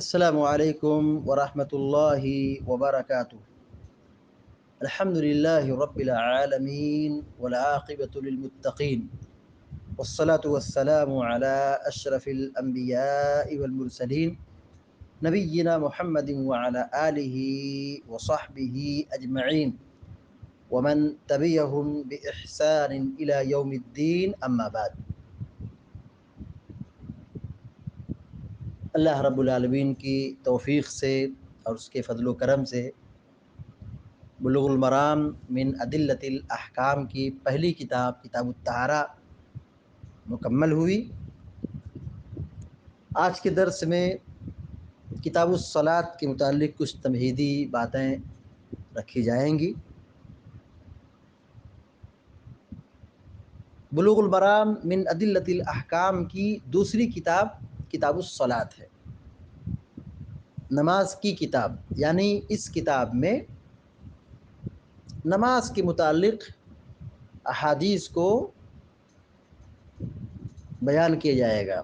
السلام علیکم ورحمۃ اللہ وبرکاتہ۔ الحمد للہ رب العالمین والعاقبۃ للمتقین والصلاة والسلام علی اشرف الانبیاء والمرسلین نبینا محمد وعلی آلہ وصحبہ اجمعین ومن تبعہم بإحسان الی یوم الدین، اما بعد۔ اللہ رب العالمین کی توفیق سے اور اس کے فضل و کرم سے بلوغ المرام من ادلۃ الاحکام کی پہلی کتاب کتاب الطہارہ مکمل ہوئی۔ آج کے درس میں کتاب الصلاۃ کے متعلق کچھ تمہیدی باتیں رکھی جائیں گی۔ بلوغ المرام من ادلۃ الاحکام کی دوسری کتاب کتاب الصلاۃ ہے، نماز کی کتاب، یعنی اس کتاب میں نماز کے متعلق احادیث کو بیان کیا جائے گا۔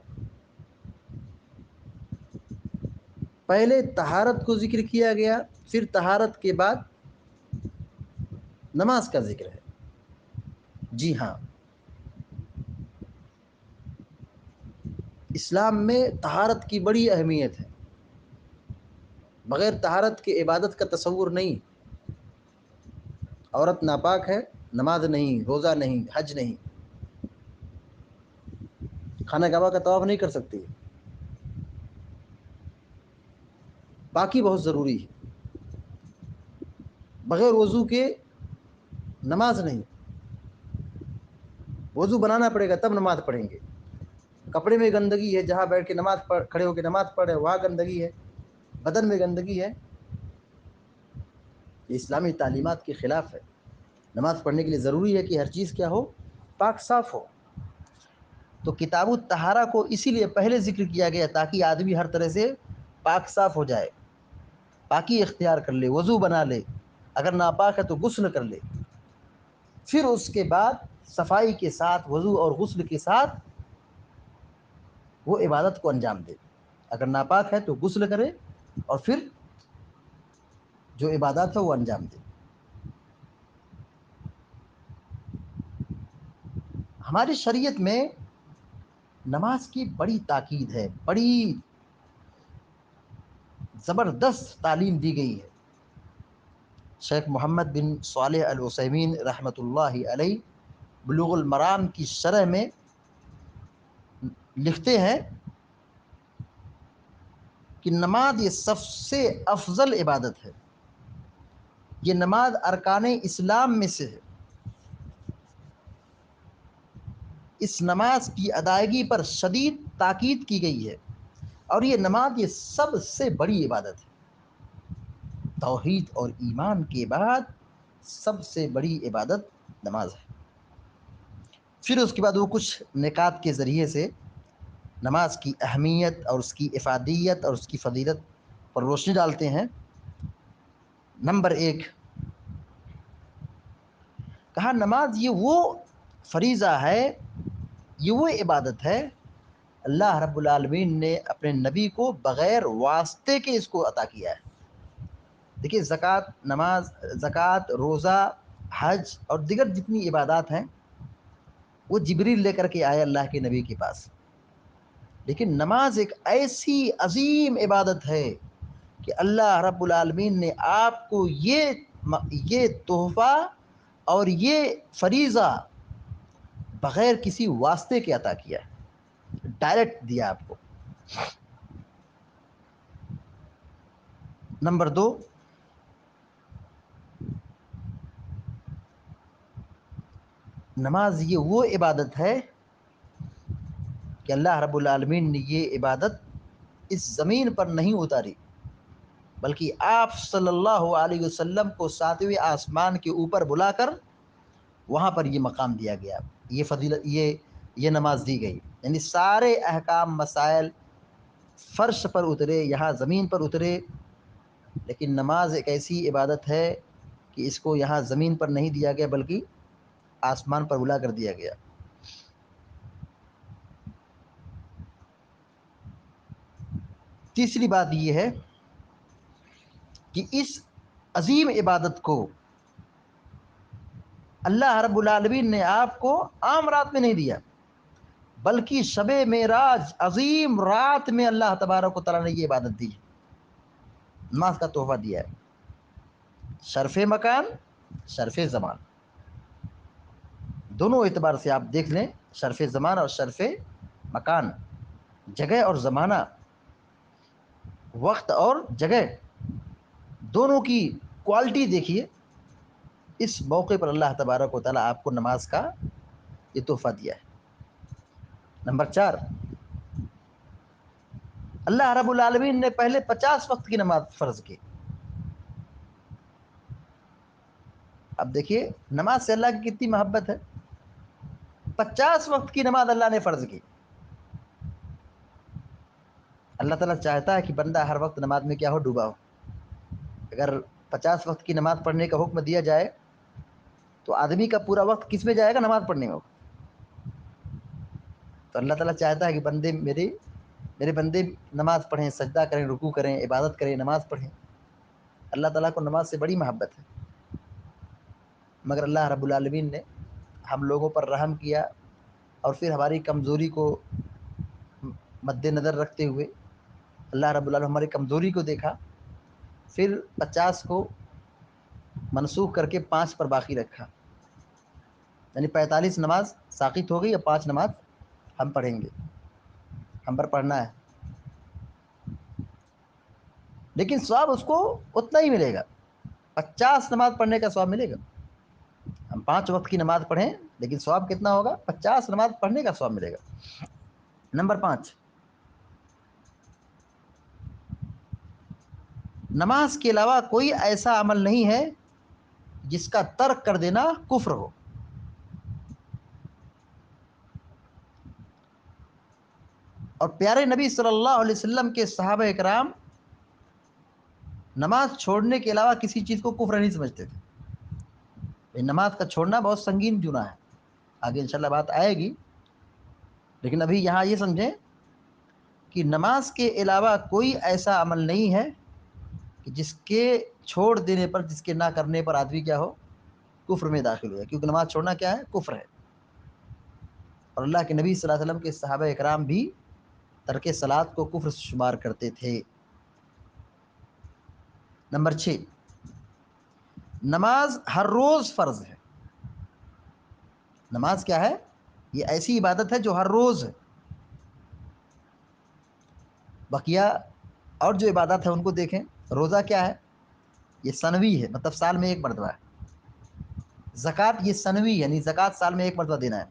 پہلے طہارت کو ذکر کیا گیا، پھر طہارت کے بعد نماز کا ذکر ہے۔ جی ہاں، اسلام میں طہارت کی بڑی اہمیت ہے۔ بغیر طہارت کے عبادت کا تصور نہیں۔ عورت ناپاک ہے، نماز نہیں، روزہ نہیں، حج نہیں، خانہ کعبہ کا طواف نہیں کر سکتی۔ پاکی بہت ضروری ہے۔ بغیر وضو کے نماز نہیں، وضو بنانا پڑے گا تب نماز پڑھیں گے۔ کپڑے میں گندگی ہے، جہاں بیٹھ کے کھڑے ہو کے نماز پڑھ رہے وہاں گندگی ہے، بدن میں گندگی ہے، یہ اسلامی تعلیمات کے خلاف ہے۔ نماز پڑھنے کے لیے ضروری ہے کہ ہر چیز کیا ہو، پاک صاف ہو۔ تو کتاب الطہارہ کو اسی لیے پہلے ذکر کیا گیا تاکہ آدمی ہر طرح سے پاک صاف ہو جائے، پاکی اختیار کر لے، وضو بنا لے، اگر ناپاک ہے تو غسل کر لے، پھر اس کے بعد صفائی کے ساتھ وضو اور غسل کے ساتھ وہ عبادت کو انجام دے۔ اگر ناپاک ہے تو غسل کرے اور پھر جو عبادات ہے وہ انجام دے۔ ہماری شریعت میں نماز کی بڑی تاکید ہے، بڑی زبردست تعلیم دی گئی ہے۔ شیخ محمد بن صالح العثیمین رحمۃ اللہ علیہ بلوغ المرام کی شرح میں لکھتے ہیں کہ نماز یہ سب سے افضل عبادت ہے، یہ نماز ارکان اسلام میں سے ہے۔ اس نماز کی ادائیگی پر شدید تاکید کی گئی ہے، اور یہ نماز یہ سب سے بڑی عبادت ہے۔ توحید اور ایمان کے بعد سب سے بڑی عبادت نماز ہے۔ پھر اس کے بعد وہ کچھ نکات کے ذریعے سے نماز کی اہمیت اور اس کی افادیت اور اس کی فضیلت پر روشنی ڈالتے ہیں۔ نمبر 1، کہا نماز یہ وہ فریضہ ہے، یہ وہ عبادت ہے اللہ رب العالمین نے اپنے نبی کو بغیر واسطے کے اس کو عطا کیا ہے۔ دیکھیے زکوٰۃ، روزہ، حج اور دیگر جتنی عبادات ہیں وہ جبریل لے کر کے آئے اللہ کے نبی کے پاس، لیکن نماز ایک ایسی عظیم عبادت ہے کہ اللہ رب العالمین نے آپ کو یہ تحفہ اور یہ فریضہ بغیر کسی واسطے کے عطا کیا ہے، ڈائریکٹ دیا آپ کو۔ نمبر 2، نماز یہ وہ عبادت ہے کہ اللہ رب العالمین نے یہ عبادت اس زمین پر نہیں اتاری، بلکہ آپ صلی اللہ علیہ وسلم کو 7ویں آسمان کے اوپر بلا کر وہاں پر یہ مقام دیا گیا، یہ فضیلت، یہ نماز دی گئی۔ یعنی سارے احکام مسائل فرش پر اترے، یہاں زمین پر اترے، لیکن نماز ایک ایسی عبادت ہے کہ اس کو یہاں زمین پر نہیں دیا گیا بلکہ آسمان پر بلا کر دیا گیا۔ تیسری بات یہ ہے کہ اس عظیم عبادت کو اللہ رب العالمین نے آپ کو عام رات میں نہیں دیا، بلکہ شب معراج عظیم رات میں اللہ تبارک و تعالیٰ نے یہ عبادت دی، نماز کا تحفہ دیا ہے۔ شرف مکان، شرف زمان، دونوں اعتبار سے آپ دیکھ لیں، شرف زمان اور شرف مکان، جگہ اور زمانہ، وقت اور جگہ، دونوں کی کوالٹی دیکھیے۔ اس موقع پر اللہ تبارک و تعالیٰ آپ کو نماز کا یہ تحفہ دیا ہے۔ نمبر 4، اللہ رب العالمین نے پہلے 50 وقت کی نماز فرض کی۔ اب دیکھیے نماز سے اللہ کی کتنی محبت ہے، 50 وقت کی نماز اللہ نے فرض کی۔ اللہ تعالیٰ چاہتا ہے کہ بندہ ہر وقت نماز میں کیا ہو، ڈوبا ہو۔ اگر 50 وقت کی نماز پڑھنے کا حکم دیا جائے تو آدمی کا پورا وقت کس میں جائے گا، نماز پڑھنے میں ہوگا۔ تو اللہ تعالیٰ چاہتا ہے کہ بندے میرے بندے نماز پڑھیں، سجدہ کریں، رکوع کریں، عبادت کریں، نماز پڑھیں۔ اللہ تعالیٰ کو نماز سے بڑی محبت ہے، مگر اللہ رب العالمین نے ہم لوگوں پر رحم کیا اور پھر ہماری کمزوری کو مد نظر رکھتے ہوئے اللہ رب العالمین ہماری کمزوری کو دیکھا، پھر 50 کو منسوخ کر کے 5 پر باقی رکھا، یعنی 45 نماز ساقط ہو گئی، اور 5 نماز ہم پڑھیں گے، ہم پر پڑھنا ہے۔ لیکن ثواب اس کو اتنا ہی ملے گا، 50 نماز پڑھنے کا ثواب ملے گا۔ ہم 5 وقت کی نماز پڑھیں لیکن ثواب کتنا ہوگا، 50 نماز پڑھنے کا ثواب ملے گا۔ نمبر 5، نماز کے علاوہ کوئی ایسا عمل نہیں ہے جس کا ترک کر دینا کفر ہو۔ اور پیارے نبی صلی اللہ علیہ وسلم کے صحابہ اکرام نماز چھوڑنے کے علاوہ کسی چیز کو کفر نہیں سمجھتے تھے۔ نماز کا چھوڑنا بہت سنگین جرم ہے، آگے انشاءاللہ بات آئے گی، لیکن ابھی یہاں یہ سمجھیں کہ نماز کے علاوہ کوئی ایسا عمل نہیں ہے کہ جس کے چھوڑ دینے پر، جس کے نہ کرنے پر آدمی کیا ہو، کفر میں داخل ہوا، کیونکہ نماز چھوڑنا کیا ہے، کفر ہے۔ اور اللہ کے نبی صلی اللہ علیہ وسلم کے صحابہ اکرام بھی ترک صلاۃ کو کفر سے شمار کرتے تھے۔ نمبر 6، نماز ہر روز فرض ہے۔ نماز کیا ہے، یہ ایسی عبادت ہے جو ہر روز ہے۔ بقیہ اور جو عبادت ہے ان کو دیکھیں، روزہ کیا ہے، یہ سنوی ہے، مطلب سال میں ایک مرتبہ ہے۔ زکوٰۃ یہ سنوی ہے، یعنی زکوٰۃ سال میں ایک مرتبہ دینا ہے۔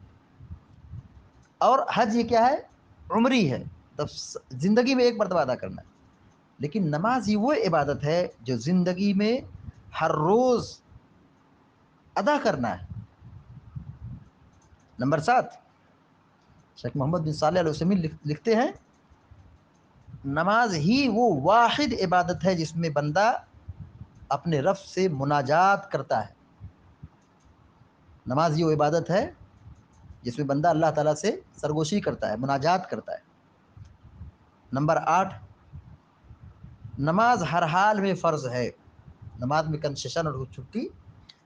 اور حج یہ کیا ہے، عمری ہے، تب زندگی میں ایک مرتبہ ادا کرنا ہے۔ لیکن نماز یہ وہ عبادت ہے جو زندگی میں ہر روز ادا کرنا ہے۔ نمبر 7، شیخ محمد بن صالح العثیمین لکھتے ہیں، نماز ہی وہ واحد عبادت ہے جس میں بندہ اپنے رب سے مناجات کرتا ہے۔ نماز یہ وہ عبادت ہے جس میں بندہ اللہ تعالیٰ سے سرگوشی کرتا ہے، مناجات کرتا ہے۔ نمبر 8، نماز ہر حال میں فرض ہے۔ نماز میں کنسیشن اور چھٹی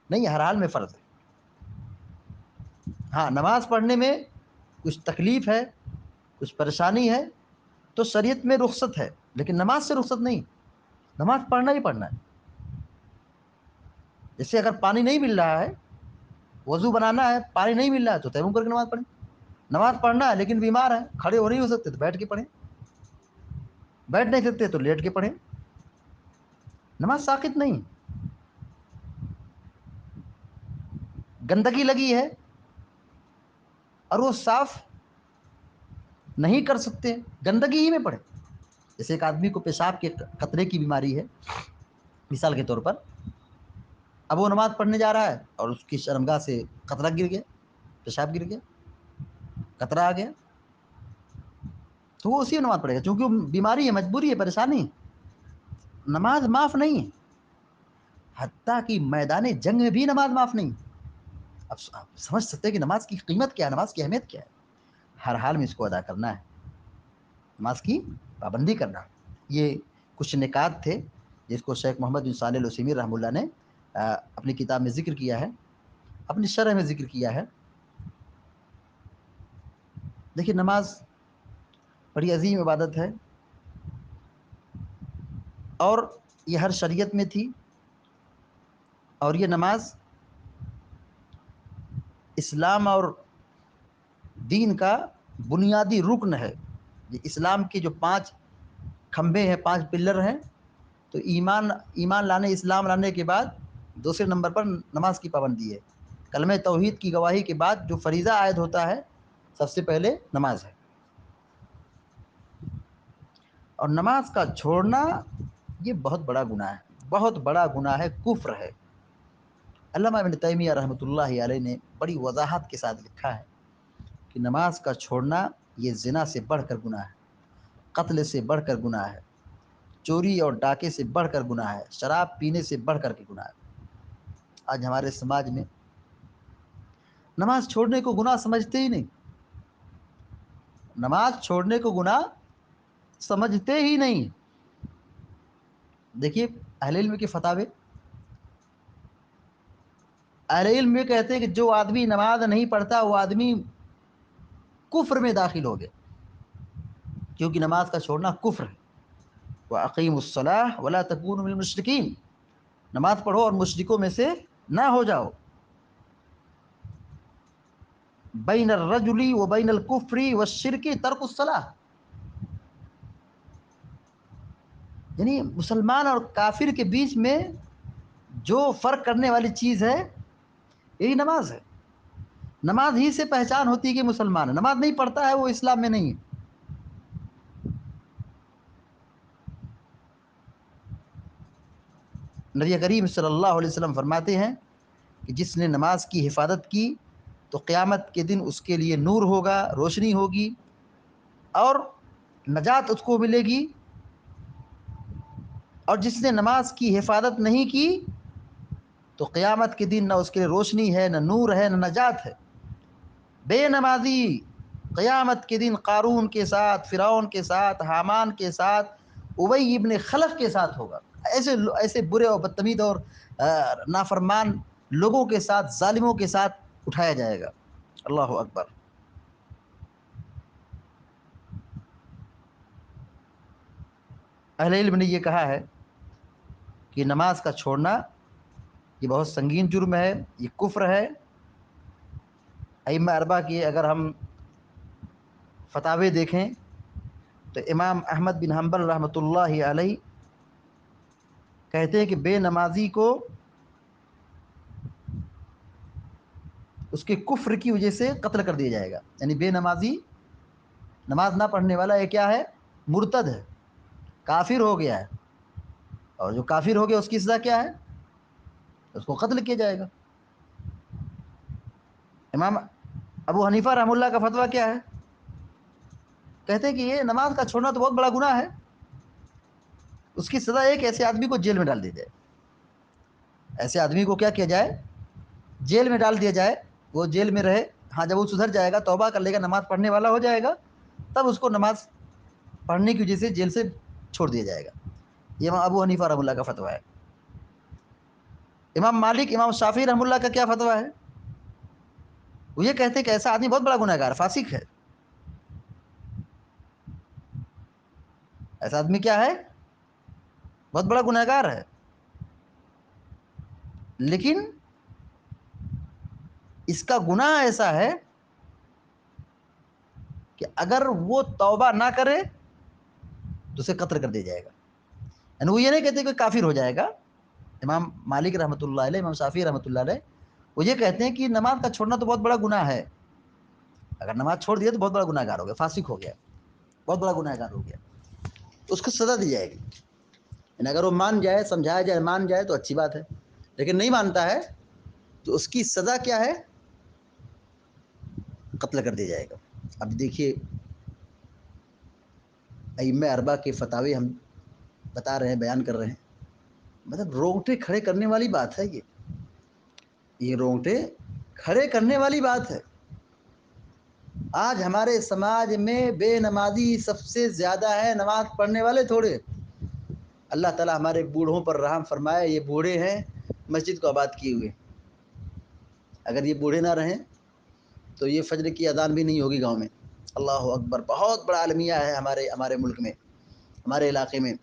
نہیں، ہر حال میں فرض ہے۔ ہاں، نماز پڑھنے میں کچھ تکلیف ہے، کچھ پریشانی ہے تو شریعت میں رخصت ہے، لیکن نماز سے رخصت نہیں، نماز پڑھنا ہی پڑھنا ہے۔ جیسے اگر پانی نہیں مل رہا ہے، وضو بنانا ہے، پانی نہیں مل رہا ہے تو تیمم کر کے نماز پڑھیں۔ نماز پڑھنا ہے لیکن بیمار ہے، کھڑے ہو نہیں ہو سکتے تو بیٹھ کے پڑھیں، بیٹھ نہیں سکتے تو لیٹ کے پڑھیں، نماز ساقط نہیں۔ گندگی لگی ہے اور وہ صاف نہیں کر سکتے، گندگی ہی میں پڑھیں۔ جیسے ایک آدمی کو پیشاب کے قطرے کی بیماری ہے مثال کے طور پر، اب وہ نماز پڑھنے جا رہا ہے اور اس کی شرمگاہ سے قطرہ گر گیا، پیشاب گر گیا، قطرہ آ گیا، تو وہ اسی میں نماز پڑھے گا، چونکہ وہ بیماری ہے، مجبوری ہے، پریشانی ہے۔ نماز معاف نہیں ہے، حتیٰ کہ میدان جنگ میں بھی نماز معاف نہیں۔ اب آپ سمجھ سکتے ہیں کہ نماز کی قیمت کیا ہے، نماز کی اہمیت کیا ہے۔ ہر حال میں اس کو ادا کرنا ہے، نماز کی پابندی کرنا۔ یہ کچھ نکات تھے جس کو شیخ محمد بن صالح العثیمین رحمہ اللہ نے اپنی کتاب میں ذکر کیا ہے، اپنی شرح میں ذکر کیا ہے۔ دیکھیے نماز بڑی عظیم عبادت ہے، اور یہ ہر شریعت میں تھی، اور یہ نماز اسلام اور دین کا بنیادی رکن ہے۔ یہ اسلام کے جو 5 کھمبے ہیں، 5 پلر ہیں، تو ایمان لانے، اسلام لانے کے بعد دوسرے نمبر پر نماز کی پابندی ہے۔ کلمہ توحید کی گواہی کے بعد جو فریضہ عائد ہوتا ہے سب سے پہلے نماز ہے، اور نماز کا چھوڑنا یہ بہت بڑا گناہ ہے، بہت بڑا گناہ ہے، کفر ہے۔ علامہ ابن تیمیہ رحمۃ اللہ علیہ نے بڑی وضاحت کے ساتھ لکھا ہے کہ نماز کا چھوڑنا یہ زنا سے بڑھ کر گناہ ہے، قتل سے بڑھ کر گناہ ہے، چوری اور ڈاکے سے بڑھ کر گناہ ہے، شراب پینے سے بڑھ کر کے گناہ ہے۔ آج ہمارے سماج میں نماز چھوڑنے کو گناہ سمجھتے ہی نہیں، نماز چھوڑنے کو گناہ سمجھتے ہی نہیں۔ دیکھیے اہل علم کے فتاوے، اہل علم یہ کہتے ہیں کہ جو آدمی نماز نہیں پڑھتا وہ آدمی کفر میں داخل ہو گیا، کیونکہ نماز کا چھوڑنا کفر ہے۔ وَأَقِيمُوا الصَّلَاةَ وَلَا تَكُونُوا مِنَ الْمُشْرِكِينَ، نماز پڑھو اور مشرکوں میں سے نہ ہو جاؤ۔ بین الرجل وبین الکفر والشرک ترک الصلاۃ، یعنی مسلمان اور کافر کے بیچ میں جو فرق کرنے والی چیز ہے یہی نماز ہے۔ نماز ہی سے پہچان ہوتی ہے کہ مسلمان ہے، نماز نہیں پڑھتا ہے وہ اسلام میں نہیں ہے۔ نبی کریم صلی اللہ علیہ وسلم فرماتے ہیں کہ جس نے نماز کی حفاظت کی تو قیامت کے دن اس کے لیے نور ہوگا، روشنی ہوگی، اور نجات اس کو ملے گی، اور جس نے نماز کی حفاظت نہیں کی تو قیامت کے دن نہ اس کے لیے روشنی ہے، نہ نور ہے، نہ نجات ہے۔ بے نمازی قیامت کے دن قارون کے ساتھ، فرعون کے ساتھ، حامان کے ساتھ، ابی ابن خلف کے ساتھ ہوگا۔ ایسے برے اور بدتمیز اور نافرمان لوگوں کے ساتھ، ظالموں کے ساتھ اٹھایا جائے گا۔ اللہ اکبر۔ اہل علم نے یہ کہا ہے کہ نماز کا چھوڑنا یہ بہت سنگین جرم ہے، یہ کفر ہے۔ ائمہ اربعہ کی اگر ہم فتاوے دیکھیں تو امام احمد بن حنبل رحمۃ اللہ علیہ کہتے ہیں کہ بے نمازی کو اس کے کفر کی وجہ سے قتل کر دیا جائے گا، یعنی بے نمازی، نماز نہ پڑھنے والا یہ کیا ہے؟ مرتد ہے، کافر ہو گیا ہے، اور جو کافر ہو گیا اس کی سزا کیا ہے؟ اس کو قتل کیا جائے گا۔ امام ابو حنیفہ رحمہ اللہ کا فتویٰ کیا ہے؟ کہتے ہیں کہ یہ نماز کا چھوڑنا تو بہت بڑا گناہ ہے، اس کی سزا ایک ایسے آدمی کو جیل میں ڈال دیا جائے، ایسے آدمی کو کیا کیا جائے؟ جیل میں ڈال دیا جائے، وہ جیل میں رہے، ہاں جب وہ سدھر جائے گا، توبہ کر لے گا، نماز پڑھنے والا ہو جائے گا، تب اس کو نماز پڑھنے کی وجہ سے جیل سے چھوڑ دیا جائے گا۔ یہ امام ابو حنیفہ رحمہ اللہ کا فتویٰ ہے۔ امام مالک، امام شافعی رحمہ اللہ کا کیا فتویٰ ہے؟ وہ یہ کہتے ہیں کہ ایسا آدمی بہت بڑا گنہگار، فاسق ہے۔ ایسا آدمی کیا ہے؟ بہت بڑا گنہگار ہے، لیکن اس کا گناہ ایسا ہے کہ اگر وہ توبہ نہ کرے تو اسے قتل کر دیا جائے گا۔ یعنی وہ یہ نہیں کہتے کہ کافر ہو جائے گا۔ امام مالک رحمۃ اللہ علیہ، امام شافعی رحمۃ اللہ علیہ وہ یہ کہتے ہیں کہ نماز کا چھوڑنا تو بہت بڑا گناہ ہے، اگر نماز چھوڑ دیا تو بہت بڑا گنہگار ہو گیا، فاسق ہو گیا، بہت بڑا گنہگار ہو گیا، اس کو سزا دی جائے گی۔ یعنی اگر وہ مان جائے، سمجھایا جائے، مان جائے تو اچھی بات ہے، لیکن نہیں مانتا ہے تو اس کی سزا کیا ہے؟ قتل کر دیا جائے گا۔ اب دیکھیے ائمہ اربعہ کے فتاوے ہم بتا رہے ہیں، بیان کر رہے ہیں، مطلب رونگٹے کھڑے کرنے والی بات ہے، یہ رونگٹے کھڑے کرنے والی بات ہے۔ آج ہمارے سماج میں بے نمازی سب سے زیادہ ہے، نماز پڑھنے والے تھوڑے۔ اللہ تعالیٰ ہمارے بوڑھوں پر رحم فرمائے. یہ بوڑھے ہیں مسجد کو آباد کیے ہوئے. اگر یہ بوڑھے نہ رہیں تو یہ فجر کی اذان بھی نہیں ہوگی گاؤں میں. اللہ اکبر. بہت بڑا المیہ ہے ہمارے ملک میں، ہمارے علاقے میں،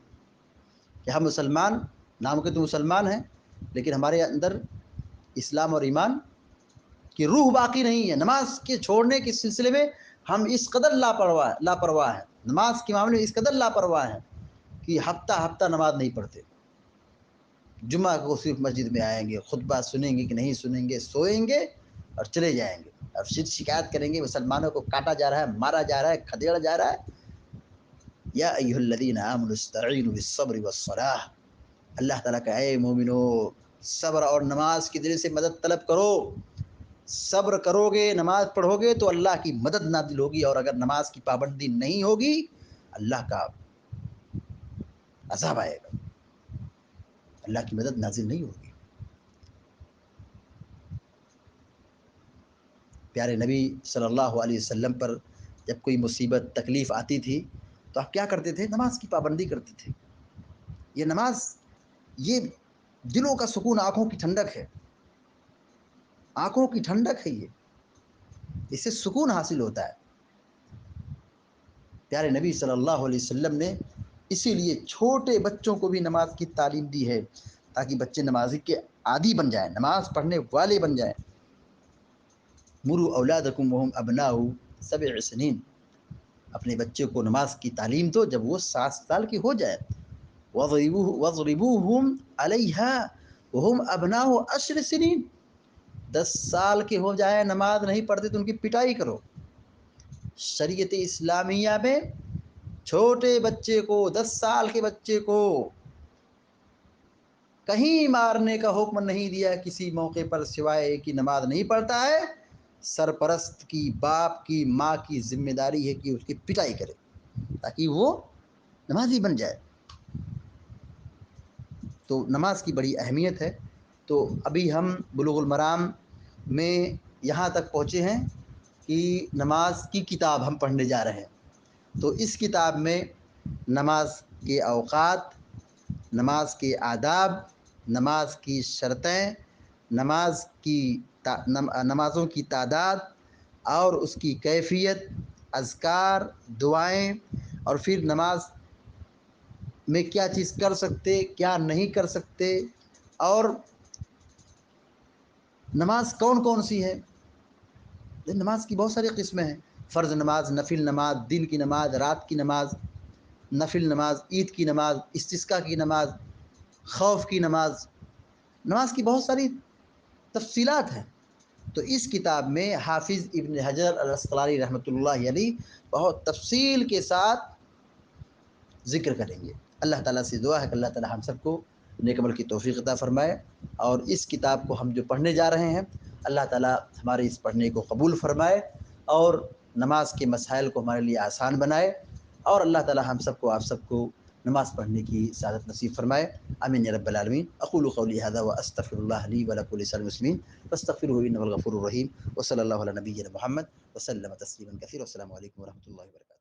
کہ ہم مسلمان، نام کے تو مسلمان ہیں، لیکن ہمارے اندر اسلام اور ایمان کی روح باقی نہیں ہے. نماز کے چھوڑنے کے سلسلے میں ہم اس قدر لاپرواہ ہیں، نماز کے معاملے میں اس قدر لاپرواہ ہیں کہ ہفتہ نماز نہیں پڑھتے. جمعہ کو صرف مسجد میں آئیں گے، خطبہ سنیں گے کہ نہیں سنیں گے، سوئیں گے اور چلے جائیں گے، اور پھر شکایت کریں گے مسلمانوں کو کاٹا جا رہا ہے، مارا جا رہا ہے، کھدیڑا جا رہا ہے. یا ایھا الذین آمنوا استعینوا بالصبر والصلاۃ. اللہ تعالیٰ کا اے مومنو، صبر اور نماز کے ذریعے سے مدد طلب کرو. صبر کرو گے، نماز پڑھو گے تو اللہ کی مدد نازل ہوگی، اور اگر نماز کی پابندی نہیں ہوگی اللہ کا عذاب آئے گا، اللہ کی مدد نازل نہیں ہوگی. پیارے نبی صلی اللہ علیہ وسلم پر جب کوئی مصیبت تکلیف آتی تھی تو آپ کیا کرتے تھے؟ نماز کی پابندی کرتے تھے. یہ نماز، یہ دلوں کا سکون، آنکھوں کی ٹھنڈک ہے، آنکھوں کی ٹھنڈک ہے. یہ اس سے سکون حاصل ہوتا ہے. پیارے نبی صلی اللہ علیہ وسلم نے اسی لیے چھوٹے بچوں کو بھی نماز کی تعلیم دی ہے، تاکہ بچے نمازی کے عادی بن جائیں، نماز پڑھنے والے بن جائیں. مروا اولادکم وهم ابناء 7 سنین. اپنے بچے کو نماز کی تعلیم دو جب وہ 7 سال کے ہو جائے. واضربوهم علیها وهم ابناء 10 سنین. 10 سال کے ہو جائے نماز نہیں پڑھتے تو ان کی پٹائی کرو. شریعت اسلامیہ میں چھوٹے بچے کو، 10 سال کے بچے کو کہیں مارنے کا حکم نہیں دیا کسی موقع پر، سوائے کہ نماز نہیں پڑھتا ہے. سرپرست کی، باپ کی، ماں کی ذمہ داری ہے کہ اس کی پٹائی کرے تاکہ وہ نمازی بن جائے. تو نماز کی بڑی اہمیت ہے. تو ابھی ہم بلوغ المرام میں یہاں تک پہنچے ہیں کہ نماز کی کتاب ہم پڑھنے جا رہے ہیں. تو اس کتاب میں نماز کے اوقات، نماز کے آداب، نماز کی شرطیں، نمازوں کی تعداد اور اس کی کیفیت، اذکار، دعائیں، اور پھر نماز میں کیا چیز کر سکتے، کیا نہیں کر سکتے، اور نماز کون کون سی ہے. نماز کی بہت ساری قسمیں ہیں. فرض نماز، نفل نماز، دن کی نماز، رات کی نماز، نفل نماز، عید کی نماز، استسقاء کی نماز، خوف کی نماز. نماز کی بہت ساری تفصیلات ہیں. تو اس کتاب میں حافظ ابن حجر العسقلانی رحمۃ اللہ علیہ بہت تفصیل کے ساتھ ذکر کریں گے. اللہ تعالیٰ سے دعا ہے کہ اللہ تعالیٰ ہم سب کو نیک عمل کی توفیق عطا فرمائے. اور اس کتاب کو ہم جو پڑھنے جا رہے ہیں، اللہ تعالیٰ ہمارے اس پڑھنے کو قبول فرمائے اور نماز کے مسائل کو ہمارے لیے آسان بنائے. اور اللہ تعالیٰ ہم سب کو، آپ سب کو نماز پڑھنے کی سعادت نصیب فرمائے. آمین یا رب العالمین. اقول قولی ھذا واستغفر اللہ لی ولکم ولسائر المسلمین فاستغفروہ انہ هو الغفور الرحیم. وصلی اللہ علی نبینا محمد وسلم تسلیما کثیرا. والسلام علیکم ورحمۃ اللہ وبرکاتہ.